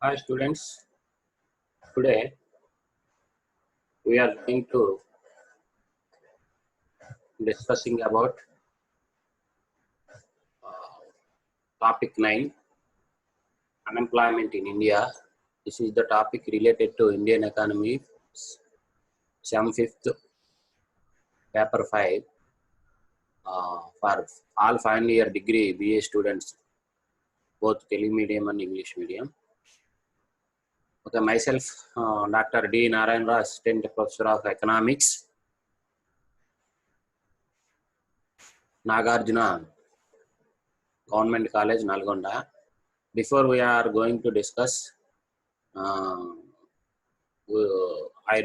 Hi students, today we are going to discussing about topic 9, unemployment in India. This is the topic related to Indian economy, SEM 5th, paper 5 for all final year degree BA students, both Telugu medium and English medium. Okay, myself, Dr. D. Narayana, Assistant Professor of Economics, Nagarjuna Government College, Nalgonda. Before we are going to discuss, I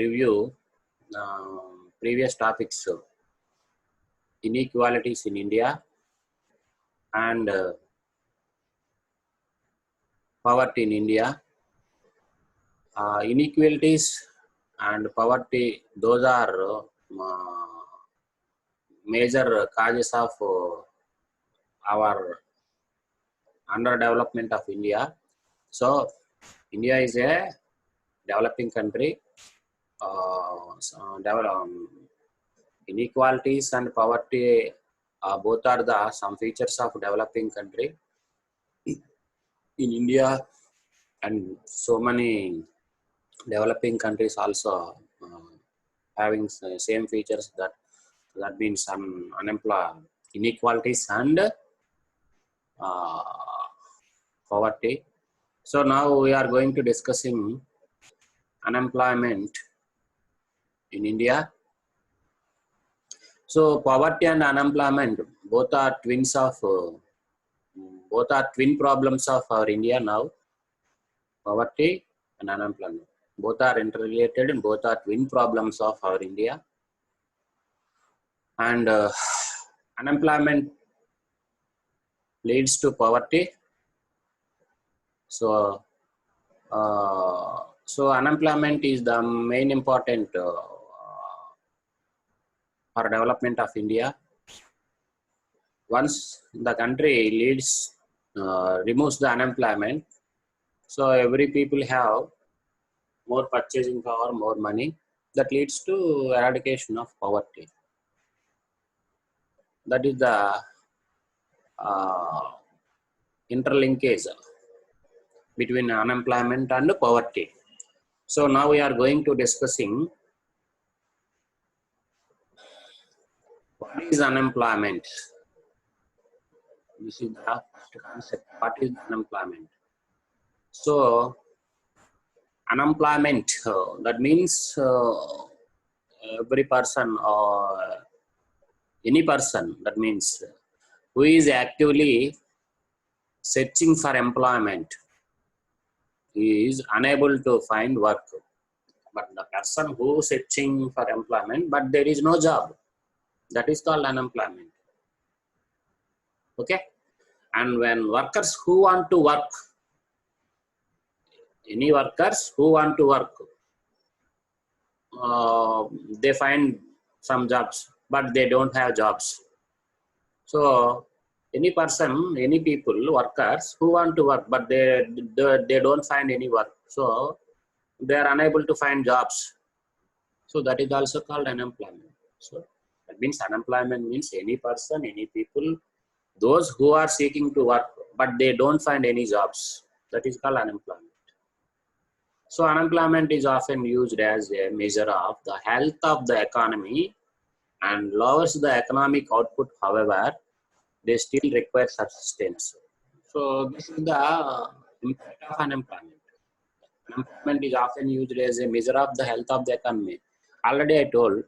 review previous topics, inequalities in India and poverty in India. Inequalities and poverty, those are major causes of our underdevelopment of India. So India is a developing country. Inequalities and poverty both are the some features of developing country in India, and so many developing countries also having same features. That means some unemployment, inequalities and poverty. So now we are going to discussing unemployment in India. So poverty and unemployment both are twins of both are twin problems of our India now. Poverty and unemployment both are interrelated and both are twin problems of our India. And unemployment leads to poverty. So unemployment is the main important for development of India. Once the country leads removes the unemployment, so every people have more purchasing power, more money. That leads to eradication of poverty. That is the interlinkage between unemployment and poverty. So now we are going to discussing what is unemployment. This is the first concept. What is unemployment? So unemployment, that means every person or any person, that means who is actively searching for employment is unable to find work. But the person who is searching for employment but there is no job, that is called unemployment. Okay, and when workers who want to work, any workers who want to work, they find some jobs but they don't have jobs. So any person, any people, workers who want to work but they don't find any work, so they are unable to find jobs. So that is also called unemployment. So that means unemployment means any person, any people, those who are seeking to work but they don't find any jobs, that is called unemployment. So unemployment is often used as a measure of the health of the economy and lowers the economic output. However, they still require subsistence. So this is the impact of unemployment. Unemployment is often used as a measure of the health of the economy. Already I told.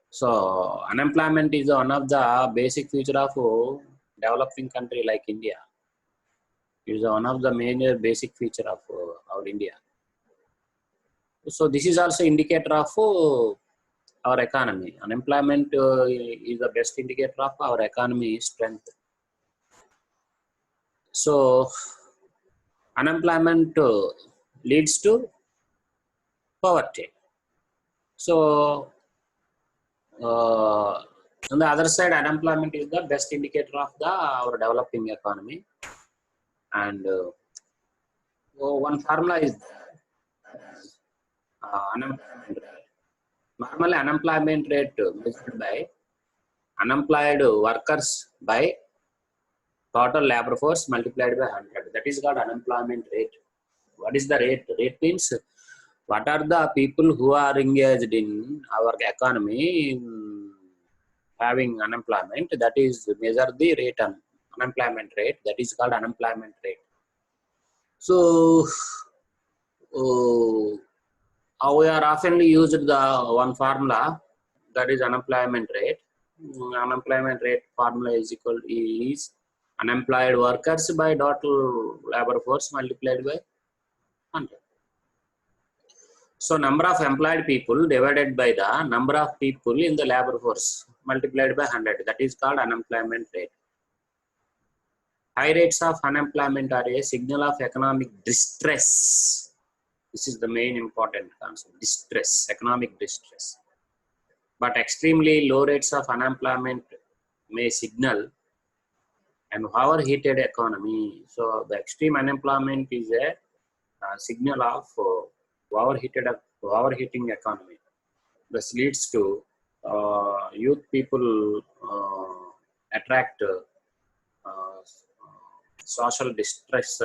So unemployment is one of the basic feature of a developing country like India. It is one of the major basic feature of our India. So this is also indicator of our economy. Unemployment is the best indicator of our economy strength. So unemployment leads to poverty. So on the other side, unemployment is the best indicator of our developing economy. And So one formula is unemployment rate. Normally, unemployment rate measured by unemployed workers by total labor force multiplied by 100. That is called unemployment rate. What is the rate? Rate means what are the people who are engaged in our economy having unemployment. That is measure the rate on unemployment rate. That is called unemployment rate. So we are often used the one formula, that is unemployment rate. Unemployment rate formula is equal is unemployed workers by total labor force multiplied by 100. So number of employed people divided by the number of people in the labor force multiplied by 100. That is called unemployment rate. High rates of unemployment are a signal of economic distress. This is the main important concept: distress, economic distress. But extremely low rates of unemployment may signal an overheated economy. So the extreme unemployment is a signal of overheating economy. This leads to youth people attract social distress,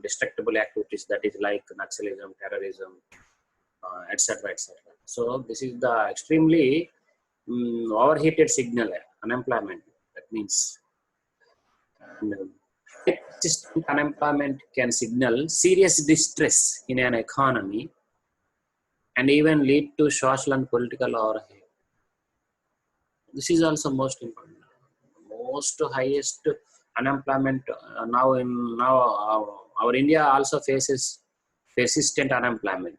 destructible activities, that is like Naxalism, terrorism, etc., etc. So this is the extremely overheated signal, unemployment. That means persistent unemployment can signal serious distress in an economy and even lead to social and political overheat. This is also most important. Most highest unemployment our India also faces persistent unemployment.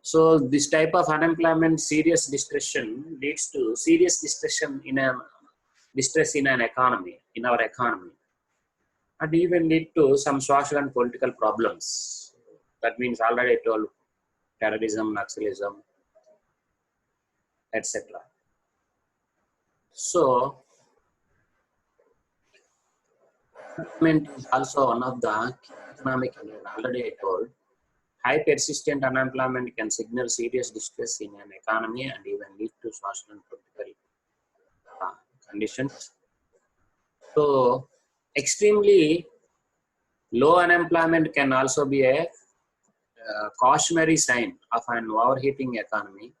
So this type of unemployment, serious distress leads to serious distress in an economy, in our economy, and even lead to some social and political problems. That means already I told terrorism, Naxalism, etc. So unemployment is also one of the economic, already I told. High persistent unemployment can signal serious distress in an economy and even lead to social and political conditions. So extremely low unemployment can also be a cautionary sign of an overheating economy.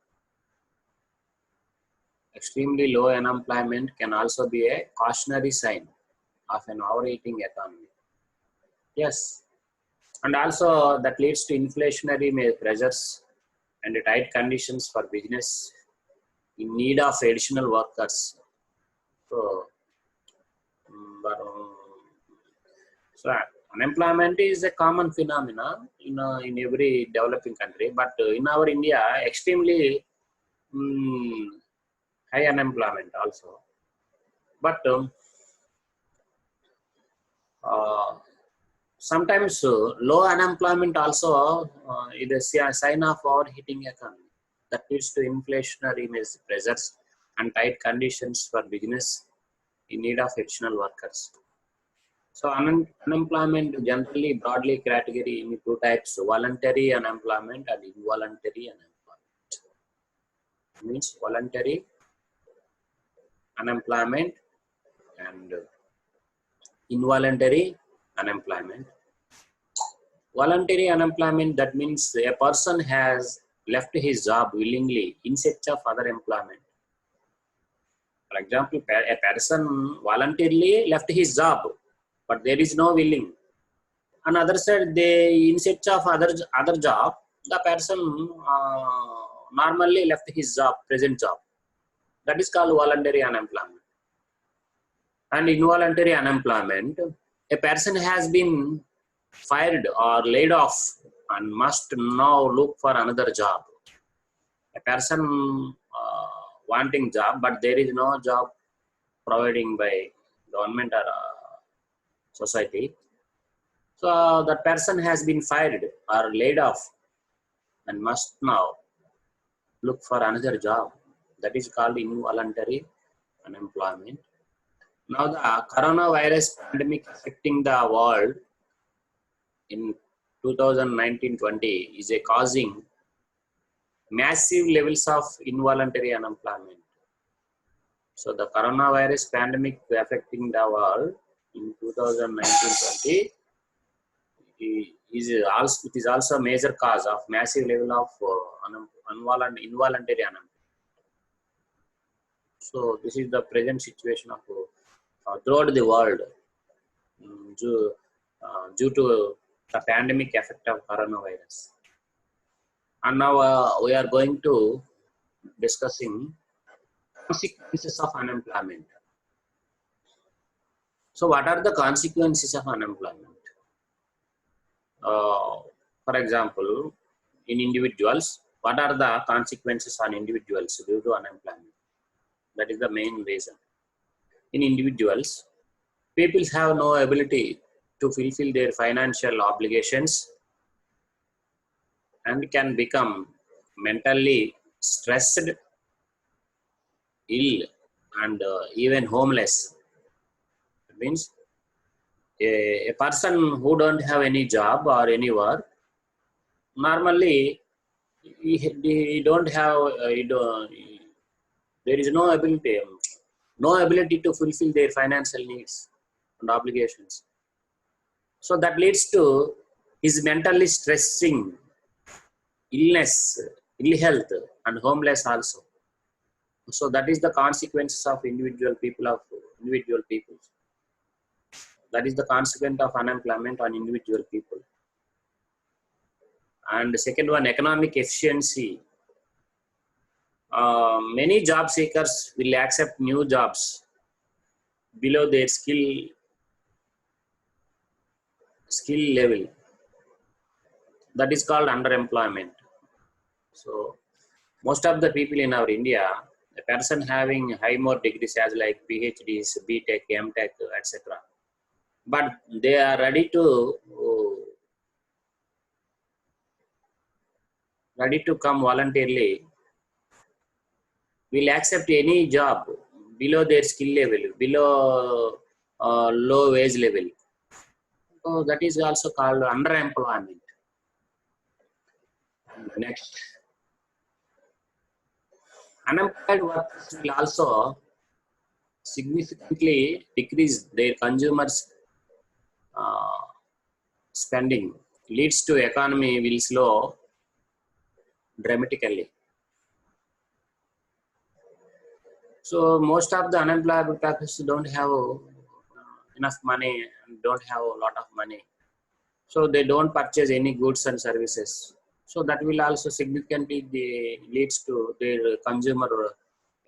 Extremely low unemployment can also be a cautionary sign of an overheating economy. Yes, and also that leads to inflationary pressures and tight conditions for business in need of additional workers. So, so unemployment is a common phenomenon in every developing country, but in our India, extremely high unemployment also. But sometimes low unemployment also is a sign of overheating economy. That leads to inflationary pressures and tight conditions for business in need of additional workers. So unemployment generally broadly category in two types: voluntary unemployment and involuntary unemployment. It means voluntary unemployment and involuntary unemployment. Voluntary unemployment, that means a person has left his job willingly in search of other employment. For example, a person voluntarily left his job, but there is no willing. On other side, they in search of other job, the person normally left his job, present job. That is called voluntary unemployment. And involuntary unemployment, a person has been fired or laid off and must now look for another job. A person wanting job, but there is no job providing by government or society. So that person has been fired or laid off and must now look for another job. That is called involuntary unemployment. Now the coronavirus pandemic affecting the world in 2019-20 is a causing massive levels of involuntary unemployment. So the coronavirus pandemic affecting the world in 2019-20 it is also a major cause of massive level of involuntary unemployment. So this is the present situation of throughout the world due to the pandemic effect of coronavirus. And now we are going to discussing consequences of unemployment. So what are the consequences of unemployment? For example, in individuals, what are the consequences on individuals due to unemployment? That is the main reason. In individuals, people have no ability to fulfill their financial obligations and can become mentally stressed, ill, and even homeless. It means a person who don't have any job or any work, normally he don't have there is no ability to fulfill their financial needs and obligations. So that leads to his mentally stressing, illness, ill health, and homeless also. So that is the consequences of individual people. That is the consequence of unemployment on individual people. And the second one, economic efficiency. Many job seekers will accept new jobs below their skill level. That is called underemployment. So most of the people in our India, a person having high more degrees as like PhDs, BTech, MTech, etc., but they are ready to come voluntarily, will accept any job below their skill level, below low wage level. So that is also called underemployment. Next, unemployed workers will also significantly decrease their consumers' spending, leads to economy will slow dramatically. So most of the unemployed workers don't have enough money and don't have a lot of money. So they don't purchase any goods and services. So that will also significantly leads to their consumer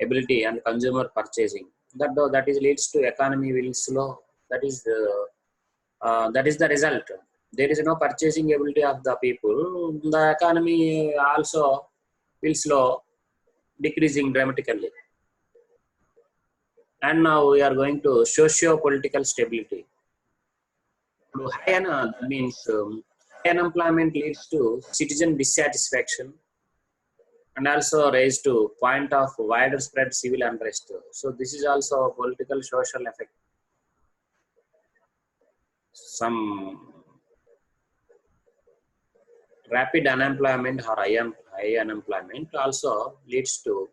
ability and consumer purchasing. That is leads to economy will slow. That is the result. There is no purchasing ability of the people. The economy also will slow, decreasing dramatically. And now we are going to socio-political stability. High unemployment leads to citizen dissatisfaction and also raise to point of widespread civil unrest. So this is also a political social effect. Some rapid unemployment or high unemployment also leads to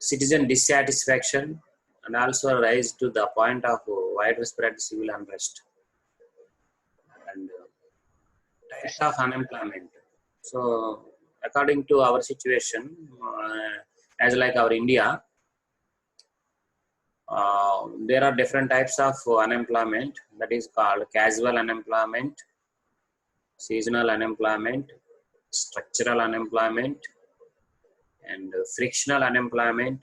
citizen dissatisfaction and also rise to the point of widespread civil unrest. And types of unemployment. So according to our situation, as like our India, there are different types of unemployment. That is called casual unemployment, seasonal unemployment, structural unemployment, and frictional unemployment,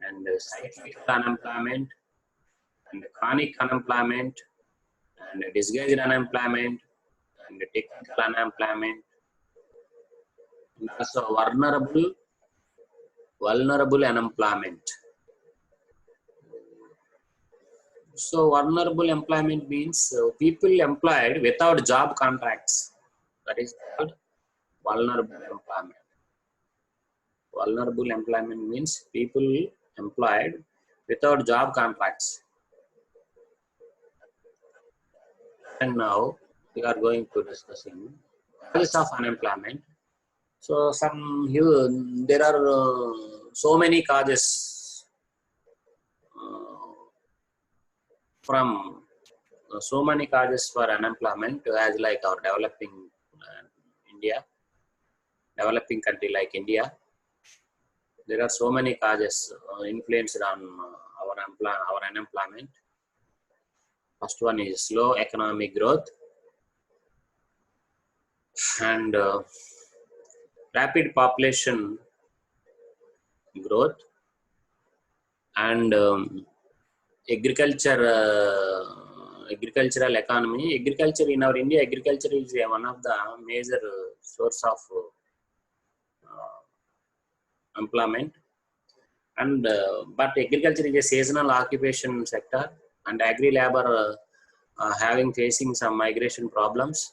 and cyclical unemployment, and chronic unemployment, and disguised unemployment, and technical unemployment, and also vulnerable unemployment. So vulnerable employment means people employed without job contracts. That is called vulnerable employment. Vulnerable employment means people employed without job contracts. And now we are going to discussing causes of unemployment. So there are so many causes from so many causes for unemployment as like our developing country like India. There are so many causes influenced on our unemployment. First one is slow economic growth and rapid population growth and agricultural economy. Agriculture in our India, agriculture is one of the major source of employment. And but agriculture is a seasonal occupation sector, and agri labor facing some migration problems.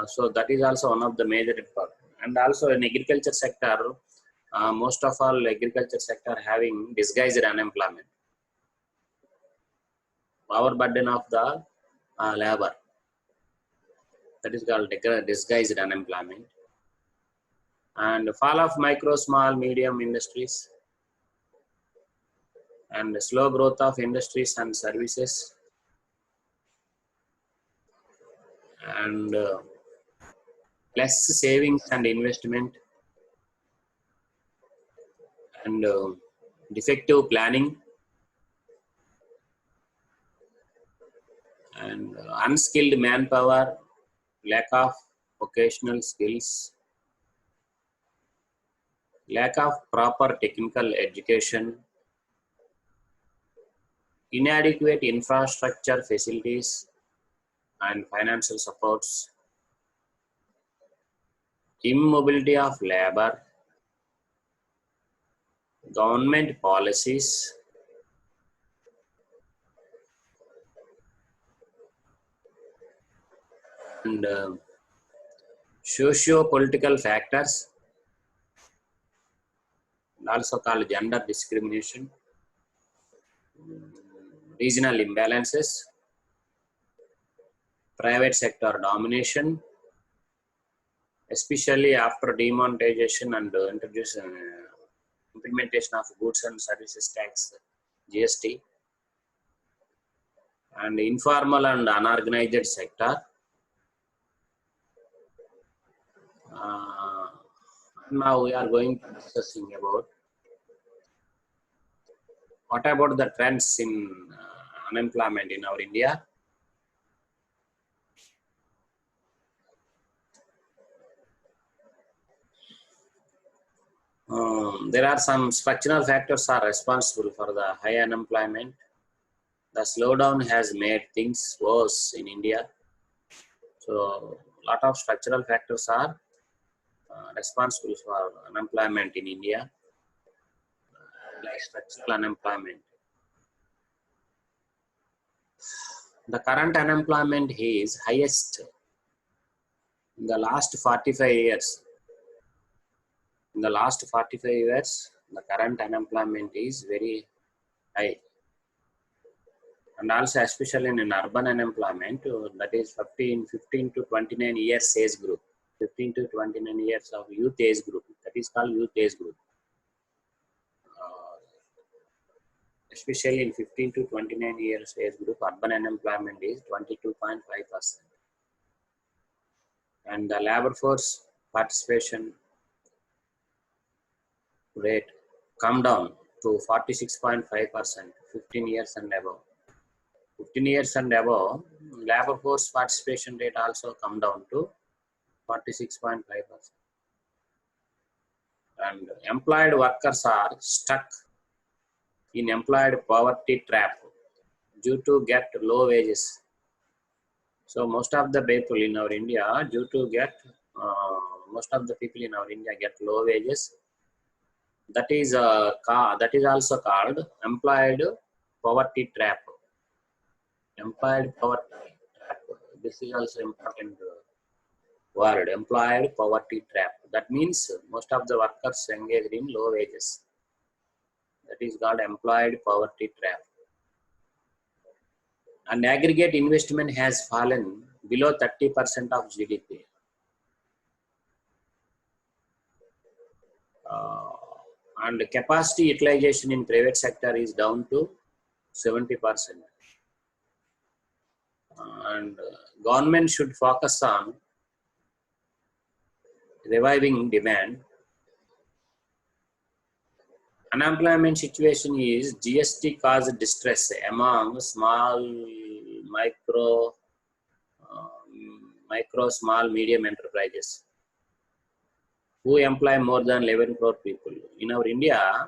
So that is also one of the major important. And also in agriculture sector, most of all agriculture sector having disguised unemployment. Our burden of the labor, that is called disguised unemployment. And fall of micro, small, medium industries, and slow growth of industries and services, and less savings and investment, and defective planning, and unskilled manpower, lack of vocational skills, lack of proper technical education, inadequate infrastructure facilities and financial supports, immobility of labor, government policies, and socio-political factors, also called gender discrimination, regional imbalances, private sector domination, especially after demonetization and implementation of goods and services tax, GST, and informal and unorganized sector. Now we are going to discussing about what about the trends in unemployment in our India. There are some structural factors are responsible for the high unemployment. The slowdown has made things worse in India. So a lot of structural factors are responsible for unemployment in India, like structural unemployment. The current unemployment is highest in the last 45 years. In the last 45 years, the current unemployment is very high. And also especially in urban unemployment, that is 15 to 29 years age group. 15 to 29 years of youth age group. That is called youth age group. Especially in 15 to 29 years age group, urban unemployment is 22.5%. And the labor force participation rate come down to 46.5%, 15 years and above. 15 years and above, labor force participation rate also come down to 46.5%. And employed workers are stuck in employed poverty trap due to get low wages. So most of the people in our India, most of the people in our India get low wages. That is also called employed poverty trap. Employed poverty trap. This is also important word. Employed poverty trap. That means most of the workers engaged in low wages. That is called employed poverty trap. and aggregate investment has fallen below 30% of GDP. And capacity utilization in private sector is down to 70%. And government should focus on reviving demand. Unemployment situation is GST caused distress among small, small, medium enterprises who employ more than 11 crore people. In our India,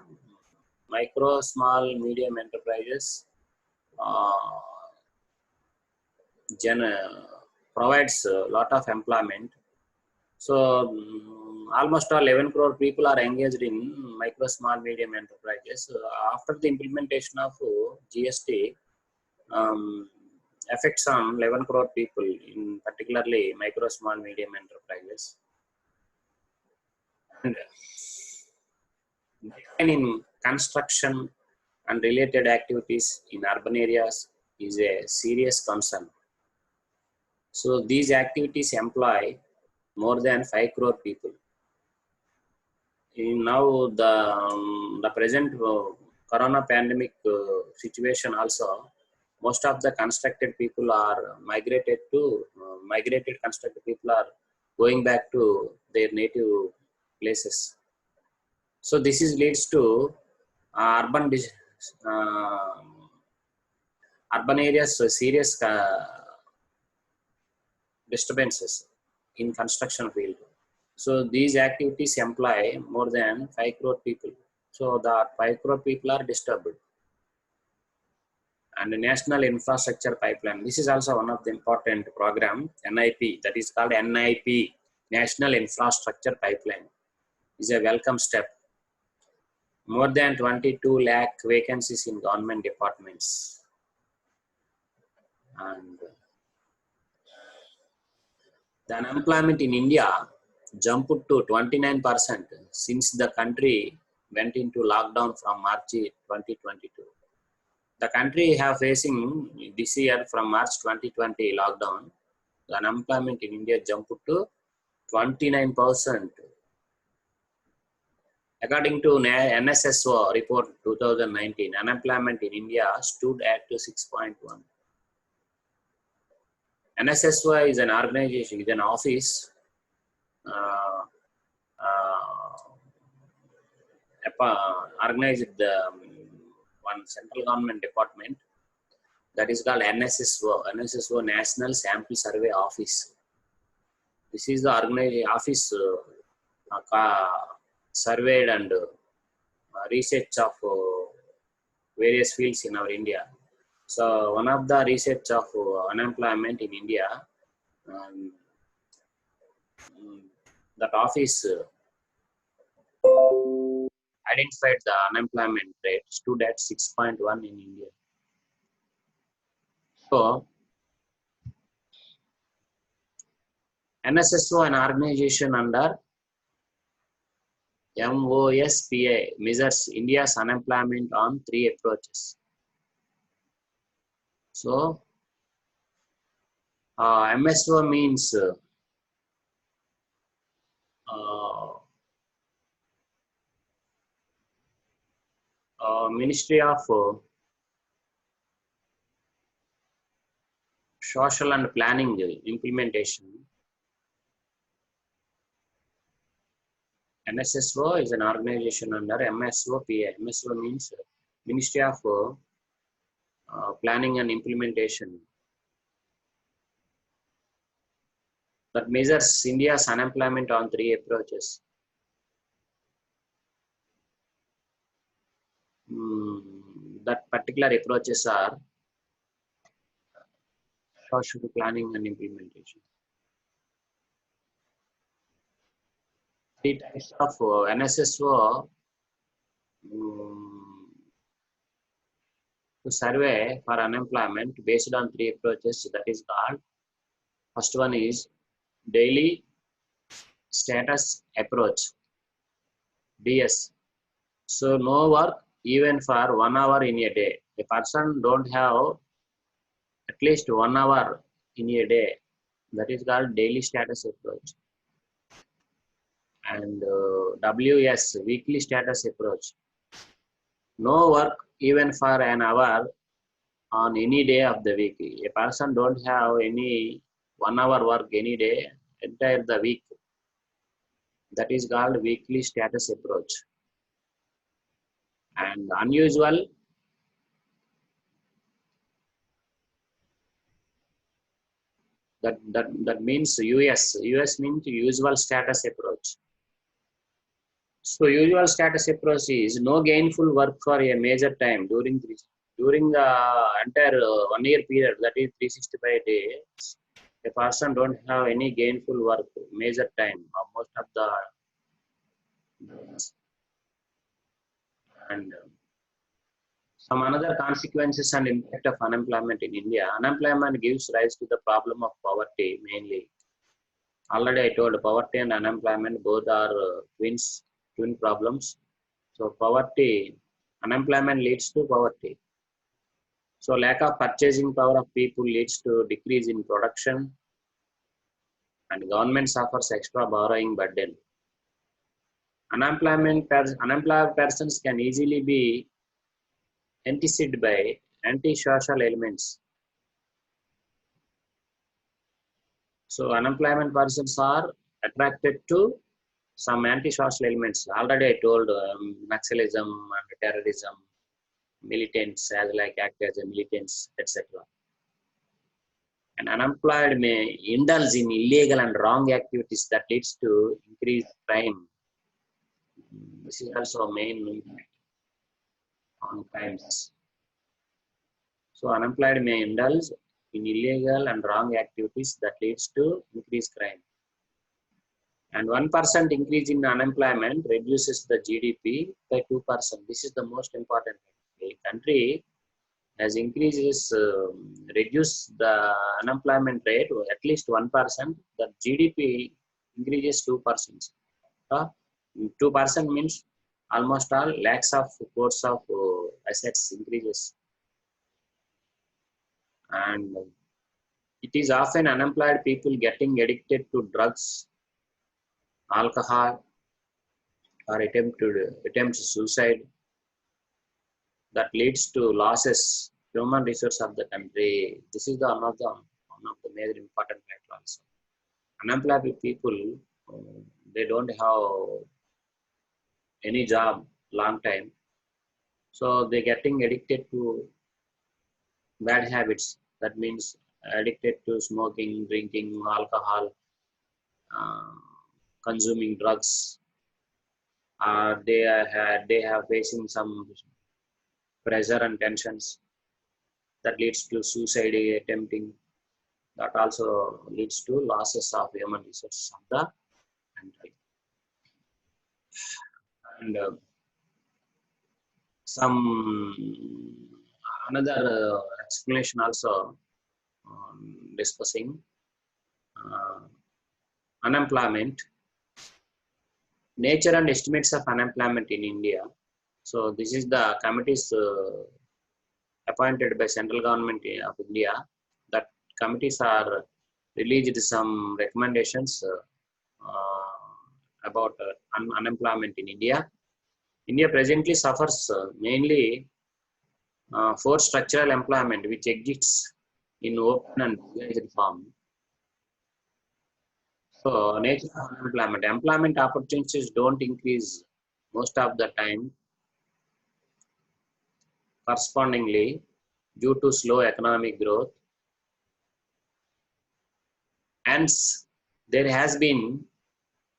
micro, small, medium enterprises provides a lot of employment. So almost all 11 crore people are engaged in micro, small, medium enterprises. After the implementation of GST, affects on 11 crore people, in particularly micro, small, medium enterprises. And in construction and related activities in urban areas is a serious concern. So these activities employ more than 5 crore people. Now the present corona pandemic situation also, most of the constructed people are migrated constructed people are going back to their native places. So this leads to urban areas serious disturbances in construction field. So these activities employ more than 5 crore people. So the 5 crore people are disturbed. And the National Infrastructure Pipeline. This is also one of the important program, NIP, that is called NIP, National Infrastructure Pipeline. Is a welcome step. More than 22 lakh vacancies in government departments. And the unemployment in India jumped to 29% since the country went into lockdown from March 2022. The country have facing this year from March 2020 lockdown, the unemployment in India jumped to 29%. According to NSSO report 2019, unemployment in India stood at 6.1. NSSO is an organization, is an office organized one central government department that is called NSSO, National Sample Survey Office. This is the office surveyed and research of various fields in our India. So one of the research of unemployment in India, that office identified the unemployment rate stood at 6.1 in India. So NSSO, an organization under MOSPA, measures India's unemployment on 3 approaches. So MSO means Ministry of Social and Planning Implementation. NSSO is an organization under MSOPA. MSO means Ministry of Planning and Implementation, that measures India's unemployment on 3 approaches. That particular approaches are social planning and implementation. 3 types of NSSO to survey for unemployment based on 3 approaches, that is called, first one is daily status approach, DS. So no work even for 1 hour in a day. A person don't have at least 1 hour in a day. That is called daily status approach. And WS, weekly status approach. No work even for an hour on any day of the week. A person don't have any 1 hour work any day entire the week. That is called weekly status approach. And unusual, that means US means usual status approach. So usual status approach is no gainful work for a major time during the entire 1 year period, that is 365 days. A person don't have any gainful work major time most of the, and some another consequences and impact of unemployment in India. Unemployment gives rise to the problem of poverty mainly. Already I told poverty and unemployment both are twin problems. So unemployment leads to poverty. So lack of purchasing power of people leads to decrease in production, and government suffers extra borrowing burden. Unemployed persons can easily be anticipated by anti-social elements. So unemployment persons are attracted to some anti-social elements. Already I told Naxalism and terrorism, militants as like act as a militants, etc. And unemployed may indulge in illegal and wrong activities that leads to increased crime. This is also main impact on crimes. So unemployed may indulge in illegal and wrong activities that leads to increased crime. And 1% increase in unemployment reduces the GDP by 2%. This is the most important thing. A country has reduce the unemployment rate at least 1%, the GDP increases 2%. 2% means almost all lakhs of crores of assets increases. And it is often unemployed people getting addicted to drugs, alcohol, or attempt suicide that leads to losses human resource of the country. This is one of the major important factors also. Unemployed people, they don't have any job long time, so they getting addicted to bad habits. That means addicted to smoking, drinking, alcohol, consuming drugs. They have facing some pressure and tensions that leads to suicide attempting. That also leads to losses of human resources of the country. And another explanation also discussing unemployment, nature and estimates of unemployment in India. So this is the committees appointed by central government of India. That committees are released some recommendations about unemployment in India. India presently suffers mainly for structural employment which exists in open and organized form. So nature of unemployment, employment opportunities don't increase most of the time correspondingly due to slow economic growth. Hence, there has been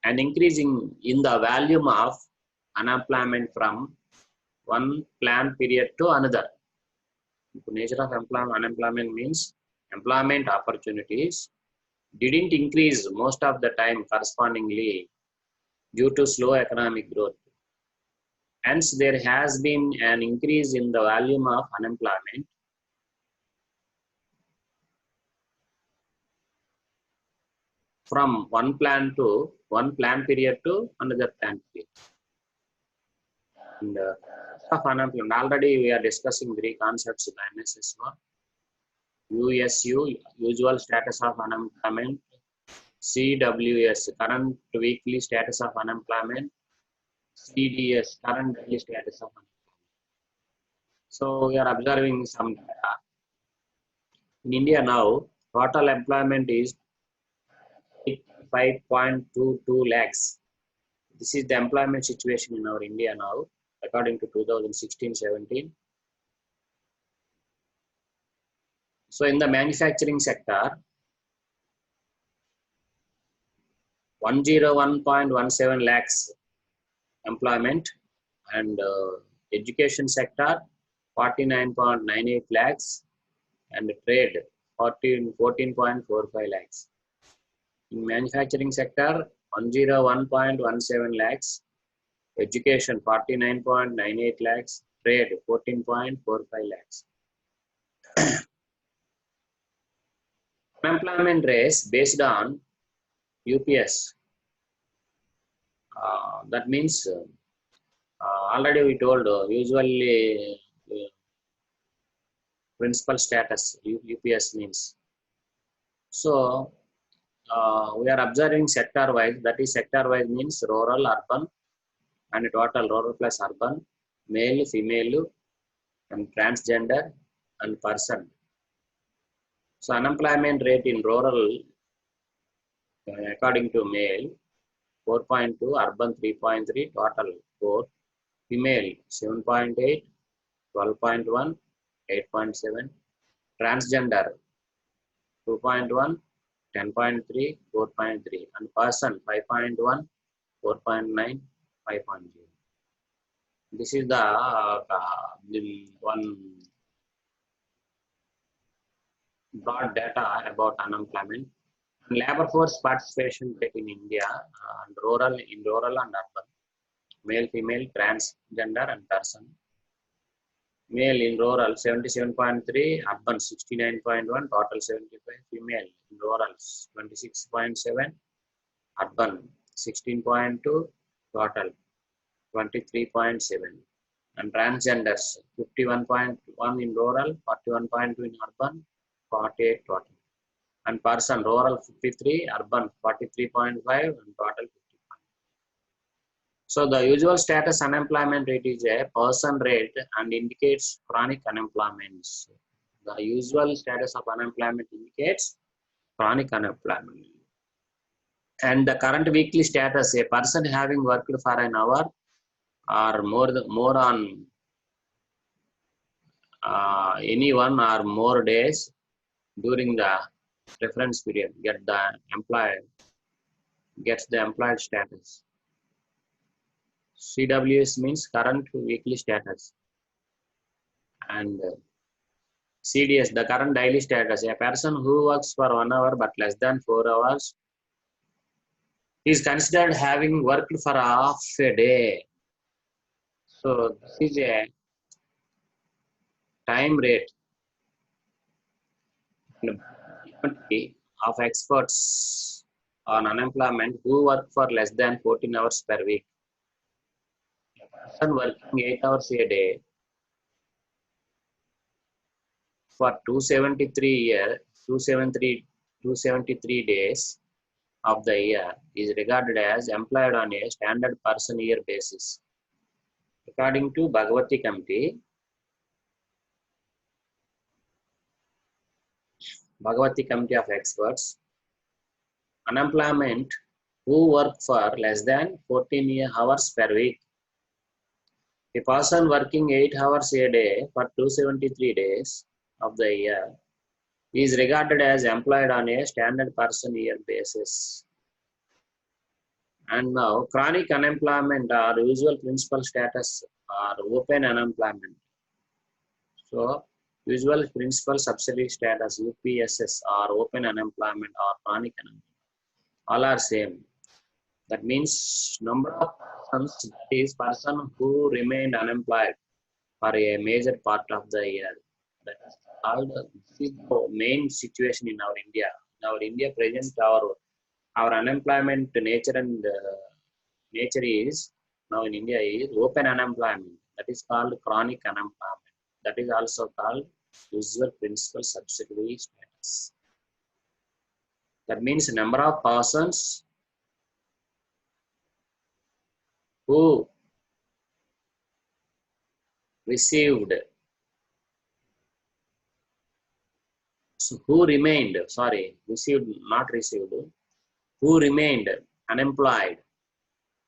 an increase in the volume of unemployment from one planned period to another. The nature of unemployment means employment opportunities didn't increase most of the time correspondingly due to slow economic growth. Hence, there has been an increase in the volume of unemployment from one plan period to another plan period. And of unemployment, already we are discussing three concepts in MSS1. USU, usual status of unemployment. CWS, current weekly status of unemployment. CDS, current daily status of unemployment. So we are observing some data. In India now, total employment is 85.22 lakhs. This is the employment situation in our India now, according to 2016-17. So in the manufacturing sector, 101.17 lakhs employment, and education sector 49.98 lakhs, and trade 14.45 lakhs. In manufacturing sector, 101.17 lakhs, education 49.98 lakhs, trade 14.45 lakhs. Unemployment rate based on UPS. That means already we told usually principal status UPS means. So we are observing sector wise, that is sector wise means rural, urban, and total rural plus urban, male, female, and transgender, and person. So unemployment rate in rural, according to male, 4.2, urban 3.3, total 4, female 7.8, 12.1, 8.7, transgender 2.1, 10.3, 4.3, and person 5.1, 4.9, 5.0. This is the one broad data about unemployment. And labor force participation rate in India, and rural and urban, male, female, transgender, and person. Male in rural 77.3, urban 69.1, total 75. Female in rural 26.7, urban 16.2, total 23.7. And transgenders 51.1 in rural, 41.2 in urban, 48 total. And person rural 53, urban 43.5, and total 50. So the usual status unemployment rate is a person rate and indicates chronic unemployment. The usual status of unemployment indicates chronic unemployment. And the current weekly status, a person having worked for an hour or more on any one or more days during the reference period gets the employed status. CWS means current weekly status, and CDS, the current daily status. A person who works for 1 hour but less than 4 hours is considered having worked for half a day. So this is a time rate of experts on unemployment who work for less than 14 hours per week. A person working 8 hours a day for 273 days of the year is regarded as employed on a standard person year basis. According to Bhagwati Committee of experts, unemployment who work for less than 14 hours per week. A person working 8 hours a day for 273 days of the year is regarded as employed on a standard person year basis. And now chronic unemployment or usual principal status or open unemployment. So usual principal subsidy status UPSS or open unemployment or chronic unemployment, all are same. That means number of persons, that is person who remained unemployed for a major part of the year. That is called the main situation in our India. In our India present, our unemployment nature is now in India is open unemployment. That is called chronic unemployment. That is also called usual principal subsidiary status. That means number of persons who received, so who remained, sorry, received, not received, who remained unemployed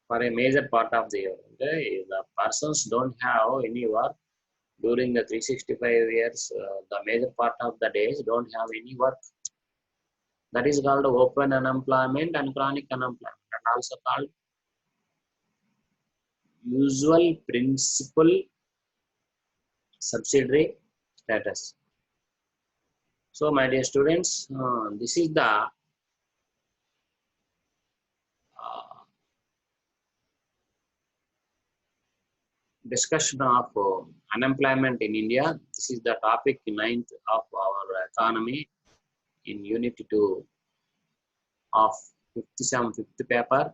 for a major part of the year. Okay? The persons don't have any work during the 365 years, the major part of the days don't have any work. That is called open unemployment and chronic unemployment, and also called usual principal subsidiary status. So, my dear students, this is the discussion of unemployment in India. This is the topic 9th of our economy in Unit 2 of 5th paper,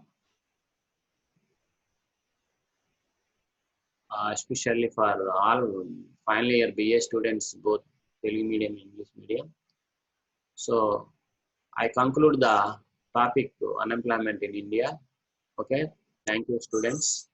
especially for all final year BA students, both Telugu medium and English medium. So, I conclude the topic unemployment in India. Okay, thank you, students.